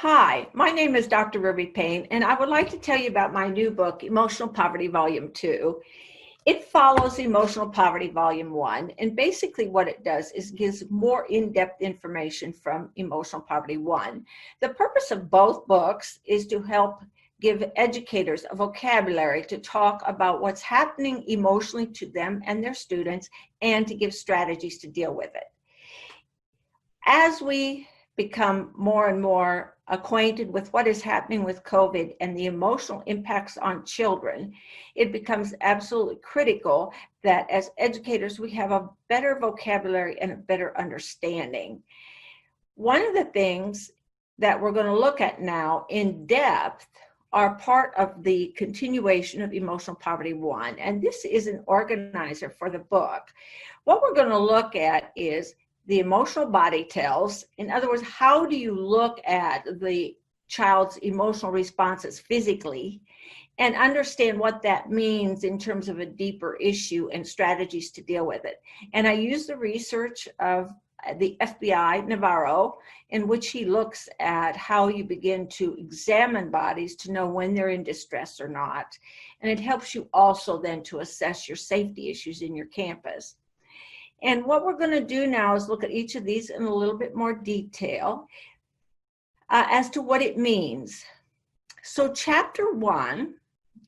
Hi, my name is Dr. Ruby Payne, and I would like to tell you about my new book, Emotional Poverty Volume 2. It follows Emotional Poverty Volume 1, and basically what it does is gives more in-depth information from Emotional Poverty 1. The purpose of both books is to help give educators a vocabulary to talk about what's happening emotionally to them and their students, and to give strategies to deal with it. As we become more and more acquainted with what is happening with COVID and the emotional impacts on children, it becomes absolutely critical that as educators, we have a better vocabulary and a better understanding. One of the things that we're going to look at now in depth are part of the continuation of Emotional Poverty 1, and this is an organizer for the book. What we're going to look at is the emotional body tells. In other words, how do you look at the child's emotional responses physically and understand what that means in terms of a deeper issue and strategies to deal with it. And I use the research of the FBI, Navarro, in which he looks at how you begin to examine bodies to know when they're in distress or not. And it helps you also then to assess your safety issues in your campus. And what we're going to do now is look at each of these in a little bit more detail as to what it means. So chapter 1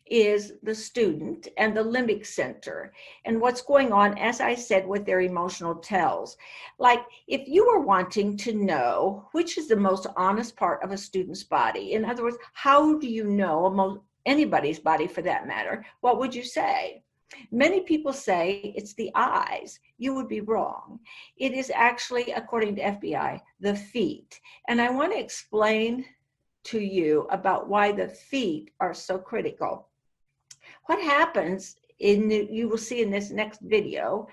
is the student and the limbic center and what's going on, as I said, with their emotional tells. Like if you were wanting to know which is the most honest part of a student's body, in other words, how do you know anybody's body for that matter, what would you say? Many people say it's the eyes. You would be wrong. It is actually, according to FBI, the feet. And I want to explain to you about why the feet are so critical. What happens you will see in this next video,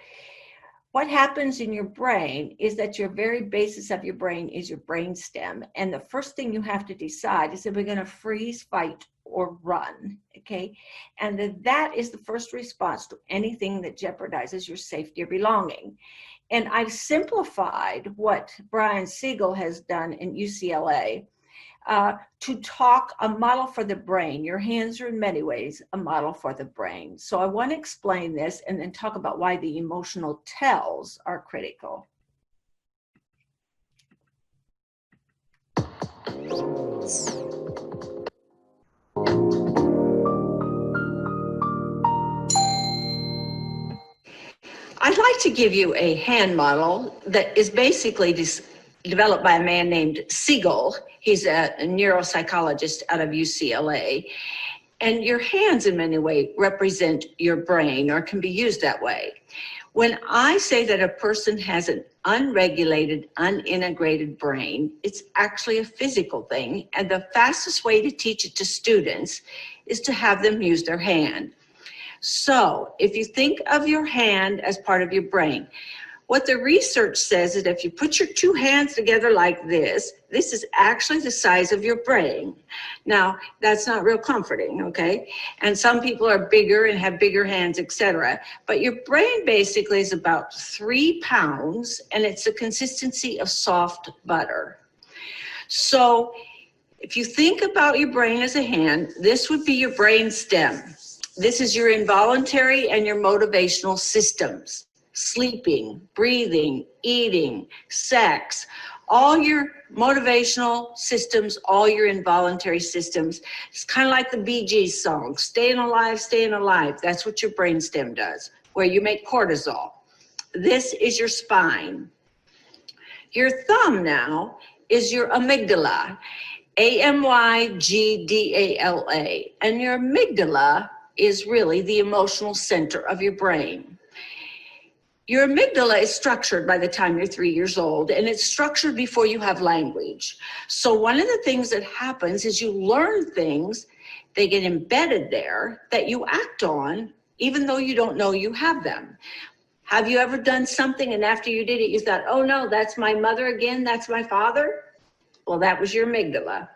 what happens in your brain is that your very basis of your brain is your brainstem. And the first thing you have to decide is if we're going to freeze, fight, or run, okay? And that is the first response to anything that jeopardizes your safety or belonging. And I've simplified what Brian Siegel has done in UCLA to talk a model for the brain. Your hands are in many ways a model for the brain. So I want to explain this and then talk about why the emotional tells are critical. I'd like to give you a hand model that is basically developed by a man named Siegel. He's a neuropsychologist out of UCLA. And your hands in many ways represent your brain or can be used that way. When I say that a person has an unregulated, unintegrated brain, it's actually a physical thing. And the fastest way to teach it to students is to have them use their hand. So if you think of your hand as part of your brain, what the research says is if you put your two hands together like this is actually the size of your brain. Now, that's not real comforting, okay? And some people are bigger and have bigger hands, etc. But your brain basically is about 3 pounds, and it's the consistency of soft butter. So if you think about your brain as a hand, this would be your brain stem. This is your involuntary and your motivational systems. Sleeping, breathing, eating, sex, all your motivational systems, all your involuntary systems. It's kind of like the Bee Gees song, staying alive, staying alive. That's what your brainstem does, where you make cortisol. This is your spine. Your thumb now is your amygdala, A-M-Y-G-D-A-L-A. And your amygdala is really the emotional center of your brain. Your amygdala is structured by the time you're 3 years old, and it's structured before you have language. So one of the things that happens is you learn things, they get embedded there, that you act on, even though you don't know you have them. Have you ever done something and after you did it, you thought, oh no, that's my mother again, that's my father? Well, that was your amygdala.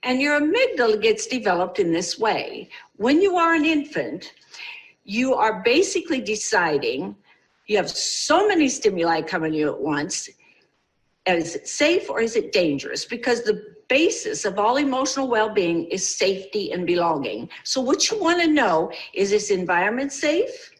And your amygdala gets developed in this way. When you are an infant, you are basically deciding, you have so many stimuli coming to you at once, Is it safe or is it dangerous? Because the basis of all emotional well-being is safety and belonging. So what you want to know, is this environment safe?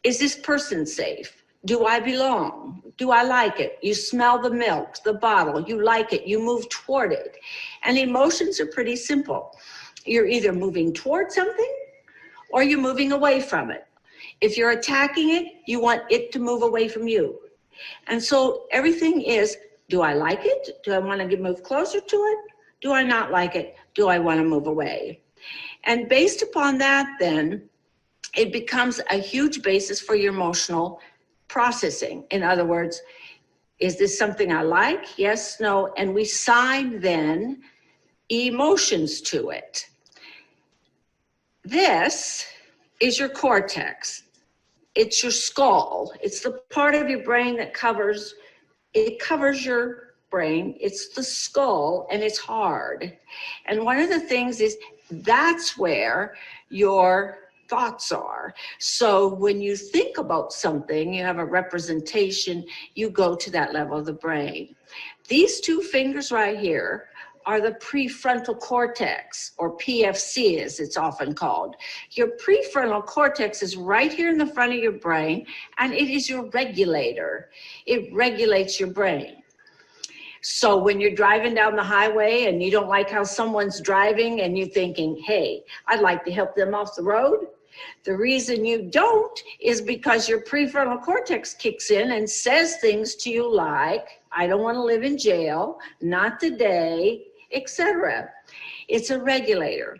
Is this person safe? Do I belong? Do I like it? You smell the milk, the bottle, you like it, you move toward it. And emotions are pretty simple. You're either moving toward something or you're moving away from it. If you're attacking it, you want it to move away from you. And so everything is, do I like it? Do I want to move closer to it? Do I not like it? Do I want to move away? And based upon that, then, it becomes a huge basis for your emotional processing. In other words, is this something I like? Yes, no. And we assign then emotions to it. This is your cortex. It's your skull. It's the part of your brain that covers your brain. It's the skull, and it's hard. And one of the things is that's where your thoughts are. So when you think about something, you have a representation, you go to that level of the brain. These two fingers right here are the prefrontal cortex, or PFC as it's often called. Your prefrontal cortex is right here in the front of your brain, and it is your regulator. It regulates your brain. So when you're driving down the highway and you don't like how someone's driving and you're thinking, hey, I'd like to help them off the road. The reason you don't is because your prefrontal cortex kicks in and says things to you like, I don't want to live in jail, not today, etc. It's a regulator.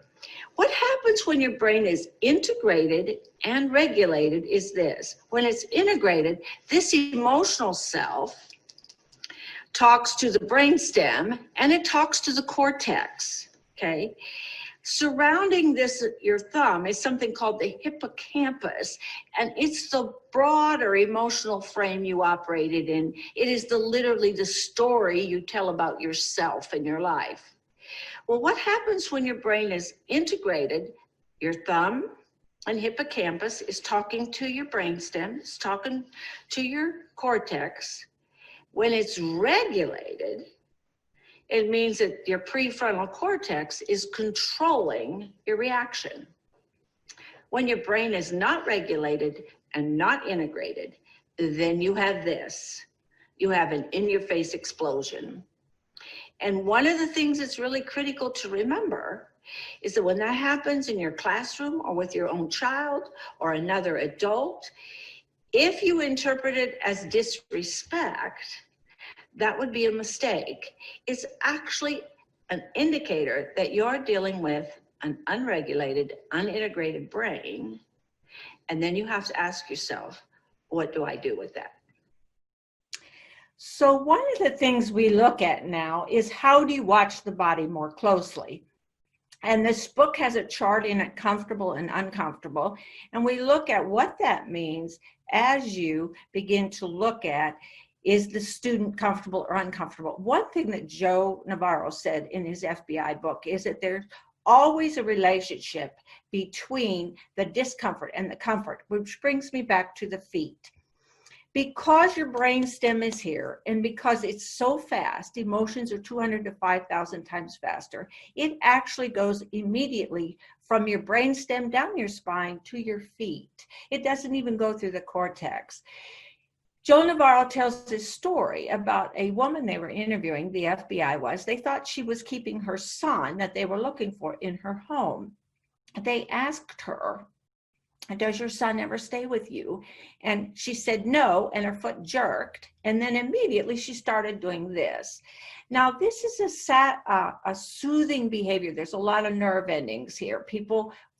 What happens when your brain is integrated and regulated is this. When it's integrated, this emotional self talks to the brainstem and it talks to the cortex, okay? Surrounding this, your thumb, is something called the hippocampus, and it's the broader emotional frame you operated in. It is literally the story you tell about yourself and your life. Well, what happens when your brain is integrated? Your thumb and hippocampus is talking to your brainstem, it's talking to your cortex. When it's regulated, it means that your prefrontal cortex is controlling your reaction. When your brain is not regulated and not integrated, then you have this. You have an in-your-face explosion. And one of the things that's really critical to remember is that when that happens in your classroom or with your own child or another adult, if you interpret it as disrespect, that would be a mistake. It's actually an indicator that you're dealing with an unregulated, unintegrated brain. And then you have to ask yourself, what do I do with that? So one of the things we look at now is how do you watch the body more closely? And this book has a chart in it, comfortable and uncomfortable. And we look at what that means as you begin to look at, is the student comfortable or uncomfortable? One thing that Joe Navarro said in his FBI book is that there's always a relationship between the discomfort and the comfort, which brings me back to the feet. Because your brain stem is here, and because it's so fast, emotions are 200 to 5,000 times faster, it actually goes immediately from your brain stem down your spine to your feet. It doesn't even go through the cortex. Joe Navarro tells this story about a woman they were interviewing, the FBI was. They thought she was keeping her son that they were looking for in her home. They asked her, does your son ever stay with you? And she said no, and her foot jerked. And then immediately she started doing this. Now, this is a soothing behavior. There's a lot of nerve endings here.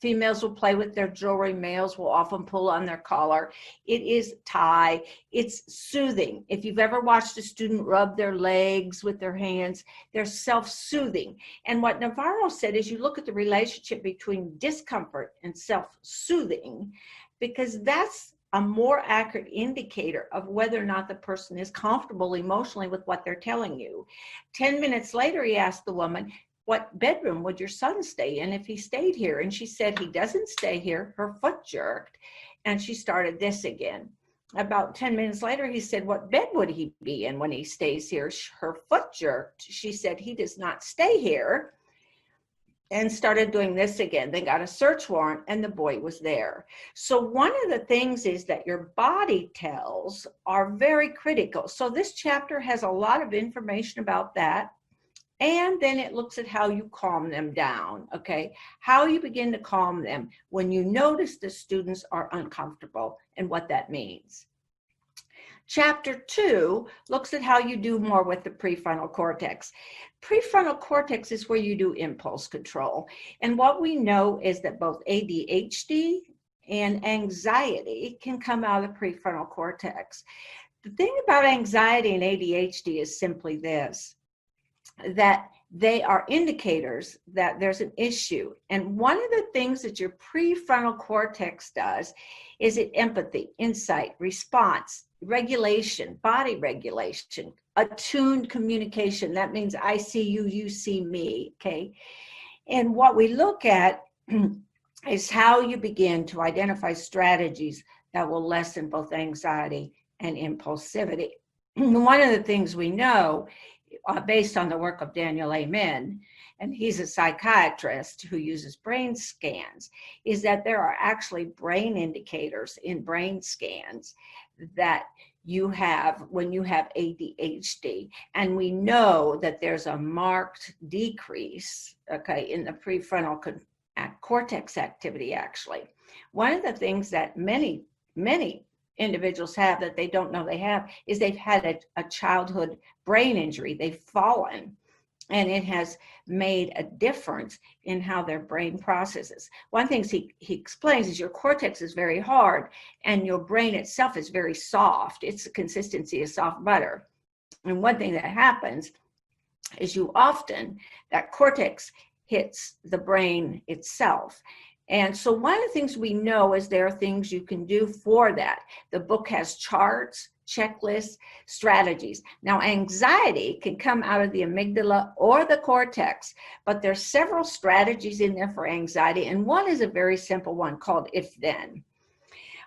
Females will play with their jewelry. Males will often pull on their collar. It is tie. It's soothing. If you've ever watched a student rub their legs with their hands, they're self-soothing. And what Navarro said is you look at the relationship between discomfort and self-soothing, because that's a more accurate indicator of whether or not the person is comfortable emotionally with what they're telling you. 10 minutes later, he asked the woman, what bedroom would your son stay in if he stayed here? And she said, he doesn't stay here. Her foot jerked. And she started this again. About 10 minutes later, he said, what bed would he be in when he stays here? Her foot jerked. She said, he does not stay here, and started doing this again. They got a search warrant and the boy was there. So one of the things is that your body tells are very critical. So this chapter has a lot of information about that. And then it looks at how you calm them down, okay? How you begin to calm them when you notice the students are uncomfortable and what that means. Chapter 2 looks at how you do more with the prefrontal cortex. Prefrontal cortex is where you do impulse control. And what we know is that both ADHD and anxiety can come out of the prefrontal cortex. The thing about anxiety and ADHD is simply this, that they are indicators that there's an issue. And one of the things that your prefrontal cortex does is it empathy, insight, response, regulation, body regulation, attuned communication. That means I see you, you see me, okay? And what we look at is how you begin to identify strategies that will lessen both anxiety and impulsivity. One of the things we know, based on the work of Daniel Amen, and he's a psychiatrist who uses brain scans, is that there are actually brain indicators in brain scans that you have when you have ADHD. And we know that there's a marked decrease, okay, in the prefrontal cortex activity, actually. One of the things that many individuals have that they don't know they have is they've had a childhood brain injury. They've fallen, and it has made a difference in how their brain processes. One thing he explains is your cortex is very hard and your brain itself is very soft. It's the consistency of soft butter. And one thing that happens is that cortex hits the brain itself. And so one of the things we know is there are things you can do for that. The book has charts, checklists, strategies. Now, anxiety can come out of the amygdala or the cortex, but there's several strategies in there for anxiety. And one is a very simple one called if-then.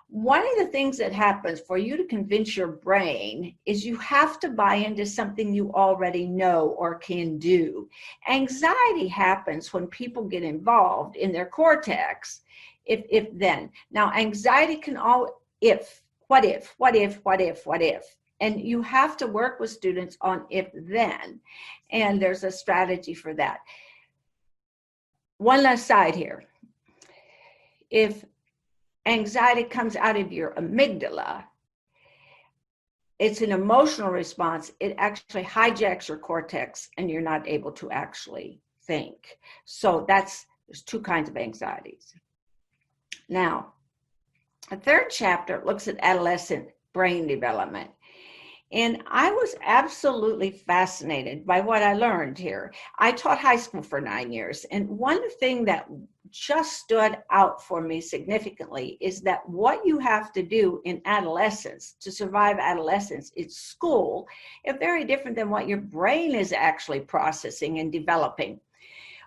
One of the things that happens for you to convince your brain is you have to buy into something you already know or can do. Anxiety happens when people get involved in their cortex, if then. Now, anxiety can what if? And you have to work with students on if then. And there's a strategy for that. One last side here. If anxiety comes out of your amygdala, it's an emotional response. It actually hijacks your cortex and you're not able to actually think. So there's two kinds of anxieties. Now, a third chapter looks at adolescent brain development. And I was absolutely fascinated by what I learned here. I taught high school for 9 years. And one thing that just stood out for me significantly is that what you have to do in adolescence to survive adolescence is school is very different than what your brain is actually processing and developing.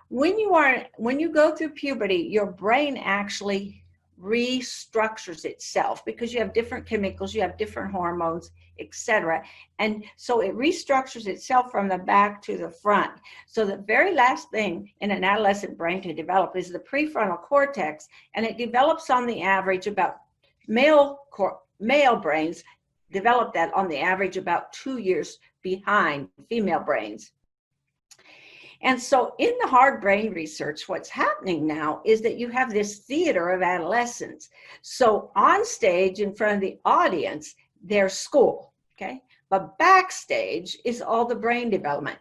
When you go through puberty, your brain actually restructures itself because you have different chemicals, you have different hormones, etc. And so it restructures itself from the back to the front. So the very last thing in an adolescent brain to develop is the prefrontal cortex, and it develops on the average about male brains develop that on the average about 2 years behind female brains. And so in the hard brain research, what's happening now is that you have this theater of adolescence. So on stage in front of the audience, there's school, okay? But backstage is all the brain development.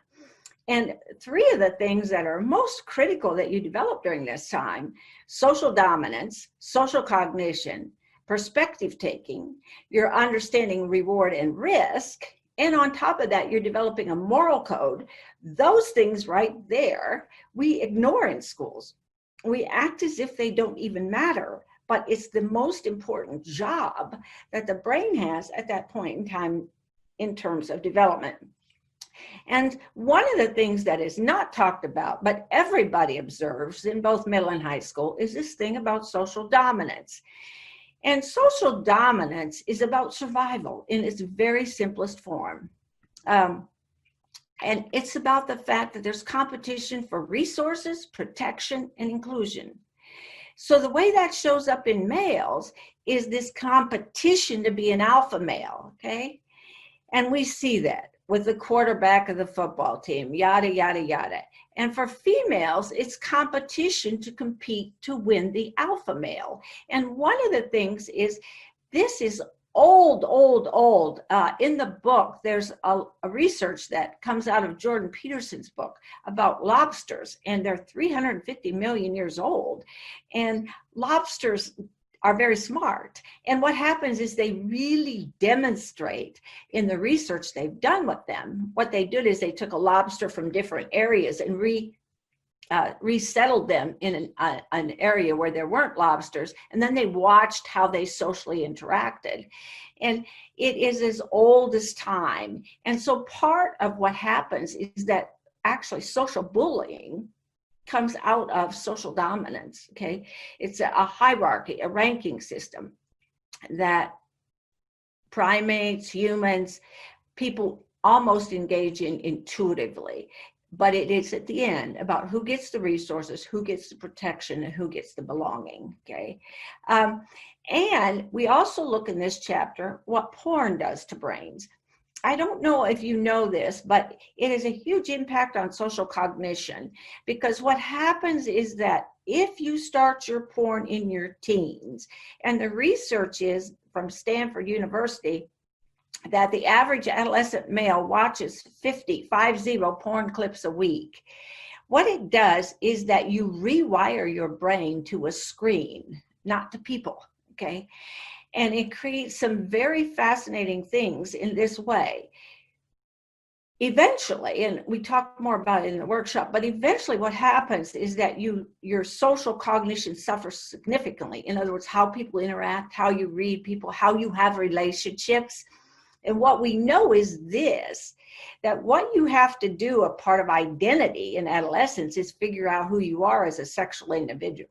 And three of the things that are most critical that you develop during this time: social dominance, social cognition, perspective taking, your understanding reward and risk, and on top of that, you're developing a moral code. Those things right there, we ignore in schools. We act as if they don't even matter, but it's the most important job that the brain has at that point in time in terms of development. And one of the things that is not talked about, but everybody observes in both middle and high school, is this thing about social dominance. And social dominance is about survival in its very simplest form. And it's about the fact that there's competition for resources, protection, and inclusion. So the way that shows up in males is this competition to be an alpha male, okay? And we see that with the quarterback of the football team, yada, yada, yada. And for females, it's competition to compete to win the alpha male. And one of the things is, this is old. In the book, there's a research that comes out of Jordan Peterson's book about lobsters, and they're 350 million years old. And lobsters are very smart. And what happens is they really demonstrate in the research they've done with them. What they did is they took a lobster from different areas and resettled them in an area where there weren't lobsters, and then they watched how they socially interacted. And it is as old as time. And so part of what happens is that actually social bullying comes out of social dominance, okay? It's a hierarchy, a ranking system that primates, humans, people almost engage in intuitively. But it is at the end about who gets the resources, who gets the protection, and who gets the belonging, okay? And we also look in this chapter what porn does to brains. I don't know if you know this, but it has a huge impact on social cognition, because what happens is that if you start your porn in your teens, and the research is from Stanford University, that the average adolescent male watches 50 porn clips a week. What it does is that you rewire your brain to a screen, not to people, okay? And it creates some very fascinating things in this way. Eventually, and we talk more about it in the workshop, but eventually what happens is that your social cognition suffers significantly. In other words, how people interact, how you read people, how you have relationships. And what we know is this, that what you have to do, a part of identity in adolescence, is figure out who you are as a sexual individual,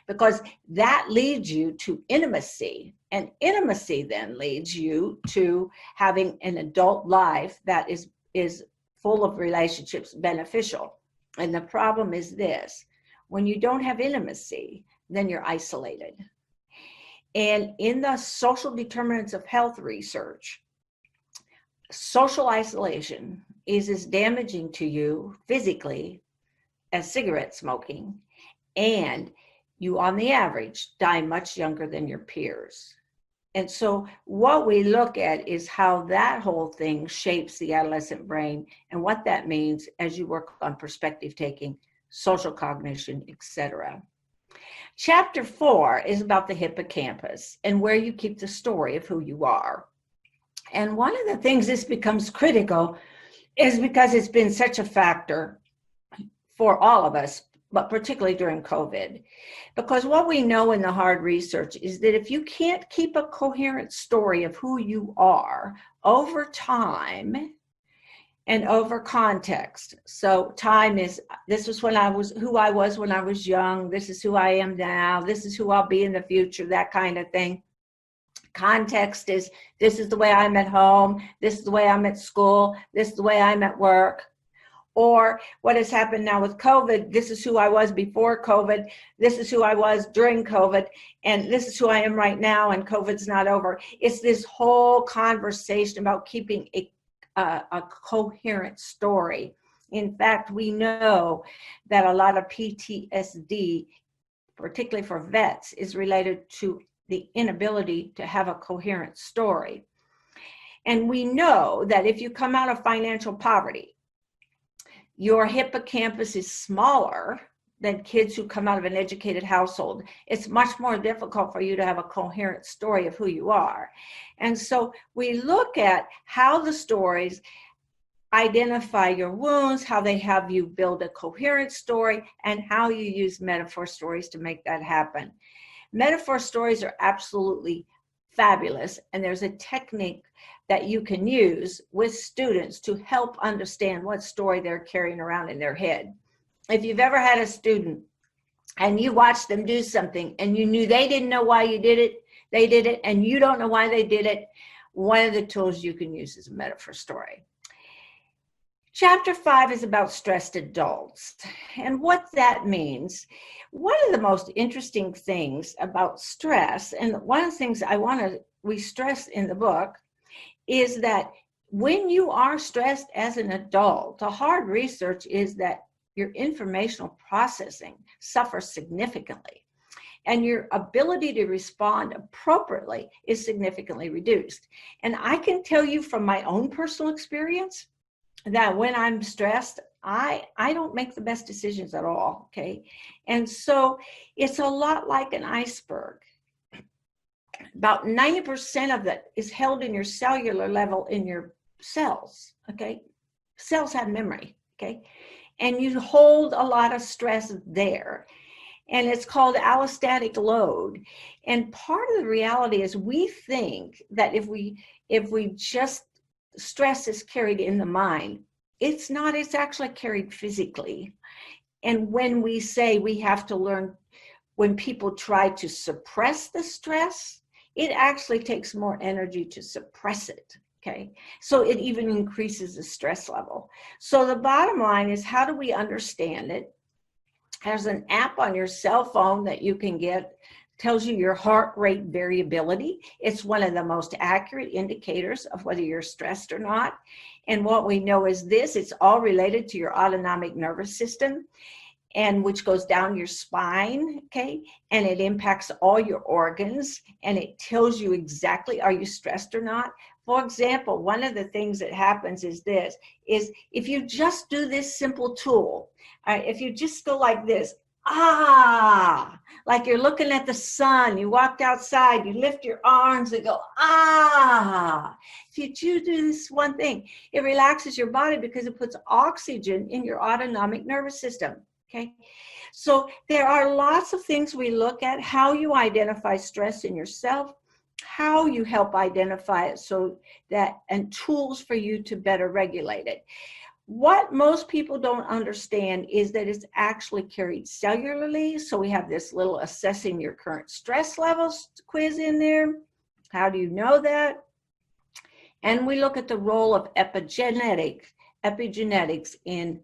because that leads you to intimacy, and intimacy then leads you to having an adult life that is full of relationships, beneficial. And the problem is this: when you don't have intimacy, then you're isolated. And in the social determinants of health research, social isolation is as damaging to you physically as cigarette smoking, and you, on the average, die much younger than your peers. And so what we look at is how that whole thing shapes the adolescent brain, and what that means as you work on perspective taking, social cognition, etc. Chapter 4 is about the hippocampus and where you keep the story of who you are. And one of the things this becomes critical is because it's been such a factor for all of us, but particularly during COVID. Because what we know in the hard research is that if you can't keep a coherent story of who you are over time and over context. So time is, this is when I was who I was when I was young, this is who I am now, this is who I'll be in the future, that kind of thing. Context is, this is the way I'm at home, this is the way I'm at school, this is the way I'm at work. Or what has happened now with COVID, this is who I was before COVID, this is who I was during COVID, and this is who I am right now, and COVID's not over. It's this whole conversation about keeping a coherent story. In fact, we know that a lot of PTSD, particularly for vets, is related to the inability to have a coherent story. And we know that if you come out of financial poverty, your hippocampus is smaller than kids who come out of an educated household. It's much more difficult for you to have a coherent story of who you are. And so we look at how the stories identify your wounds, how they have you build a coherent story, and how you use metaphor stories to make that happen. Metaphor stories are absolutely fabulous, and there's a technique that you can use with students to help understand what story they're carrying around in their head. If you've ever had a student and you watched them do something and you knew they didn't know why you did it, They did it, and you don't know why they did it. One of the tools you can use is a metaphor story. Chapter 5 is about stressed adults. And what that means, one of the most interesting things about stress, and one of the things we stress in the book, is that when you are stressed as an adult, the hard research is that your informational processing suffers significantly, and your ability to respond appropriately is significantly reduced. And I can tell you from my own personal experience that when I'm stressed, I don't make the best decisions at all, okay? And so it's a lot like an iceberg. About 90% of it is held in your cellular level in your cells, okay? Cells have memory, okay? And you hold a lot of stress there. And it's called allostatic load. And part of the reality is we think that if we just, stress is carried in the mind. It's not, it's actually carried physically. And when we say we have to learn, when people try to suppress the stress, it actually takes more energy to suppress it, okay? So it even increases the stress level. So the bottom line is, how do we understand it? There's an app on your cell phone that you can get, tells you your heart rate variability. It's one of the most accurate indicators of whether you're stressed or not. And what we know is this: it's all related to your autonomic nervous system, and which goes down your spine, okay? And it impacts all your organs, and it tells you exactly, are you stressed or not? For example, one of the things that happens is this, is if you just do this simple tool, if you just go like this, like you're looking at the sun, you walked outside, you lift your arms and go, If you do this one thing, it relaxes your body because it puts oxygen in your autonomic nervous system, okay? So there are lots of things we look at: how you identify stress in yourself, how you help identify it, so that, and tools for you to better regulate it. What most people don't understand is that it's actually carried cellularly. So we have this little assessing your current stress levels quiz in there. How do you know that? And we look at the role of epigenetics in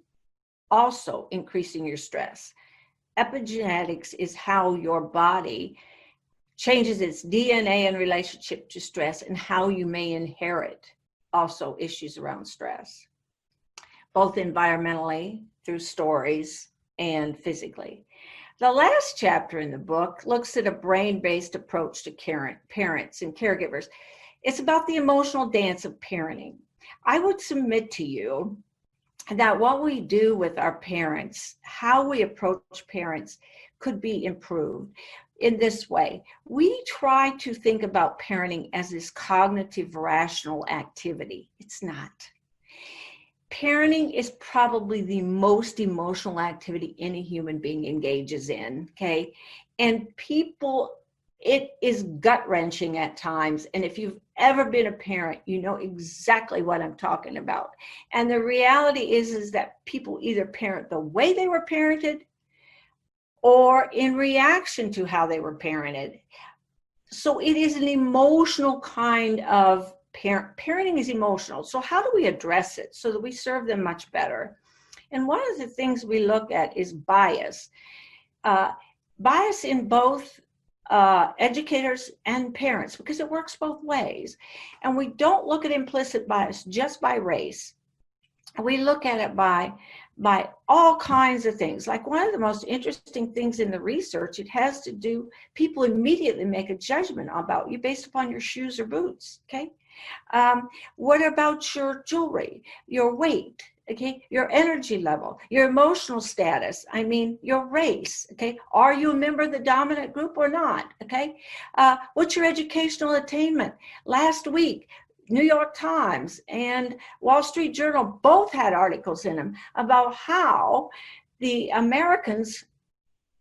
also increasing your stress. Epigenetics is how your body changes its DNA in relationship to stress, and how you may inherit also issues around stress, both environmentally, through stories, and physically. The last chapter in the book looks at a brain-based approach to parents and caregivers. It's about the emotional dance of parenting. I would submit to you that what we do with our parents, how we approach parents, could be improved in this way. We try to think about parenting as this cognitive, rational activity. It's not. Parenting is probably the most emotional activity any human being engages in, okay? And it is gut-wrenching at times. And if you've ever been a parent, you know exactly what I'm talking about. And the reality is that people either parent the way they were parented or in reaction to how they were parented. So it is an emotional kind of parenting is emotional. So how do we address it so that we serve them much better? And one of the things we look at is bias. Bias in both educators and parents, because it works both ways. And we don't look at implicit bias just by race. We look at it by all kinds of things. Like one of the most interesting things in the research, it has to do, people immediately make a judgment about you based upon your shoes or boots, okay? What about your jewelry, your weight, okay, your energy level, your emotional status, I mean, your race, okay? Are you a member of the dominant group or not, okay? What's your educational attainment? Last week, New York Times and Wall Street Journal both had articles in them about how the Americans,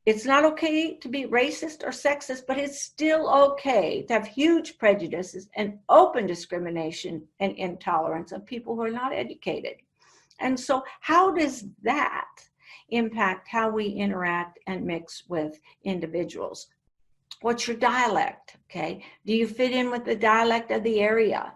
it's not okay to be racist or sexist, but it's still okay to have huge prejudices and open discrimination and intolerance of people who are not educated. And so how does that impact how we interact and mix with individuals? What's your dialect? Okay. Do you fit in with the dialect of the area?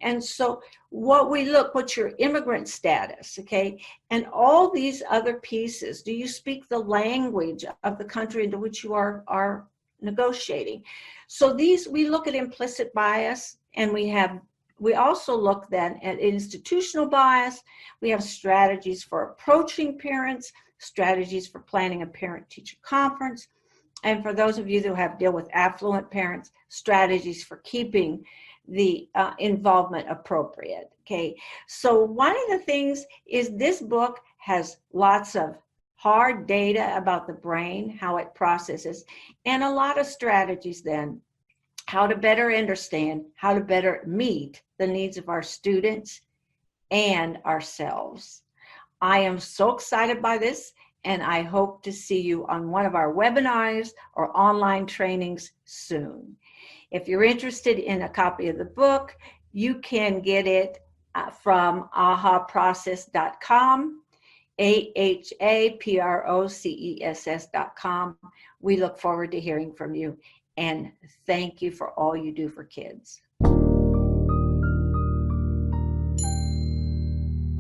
And so what's your immigrant status? Okay. And all these other pieces, do you speak the language of the country into which you are negotiating? So we look at implicit bias, and we also look then at institutional bias. We have strategies for approaching parents, strategies for planning a parent-teacher conference, and for those of you who have deal with affluent parents, strategies for keeping the involvement appropriate. Okay, so one of the things is this book has lots of hard data about the brain, how it processes, and a lot of strategies then, how to better understand, how to better meet the needs of our students and ourselves. I am so excited by this, and I hope to see you on one of our webinars or online trainings soon. If you're interested in a copy of the book, you can get it from ahaprocess.com, ahaprocess.com. We look forward to hearing from you, and thank you for all you do for kids.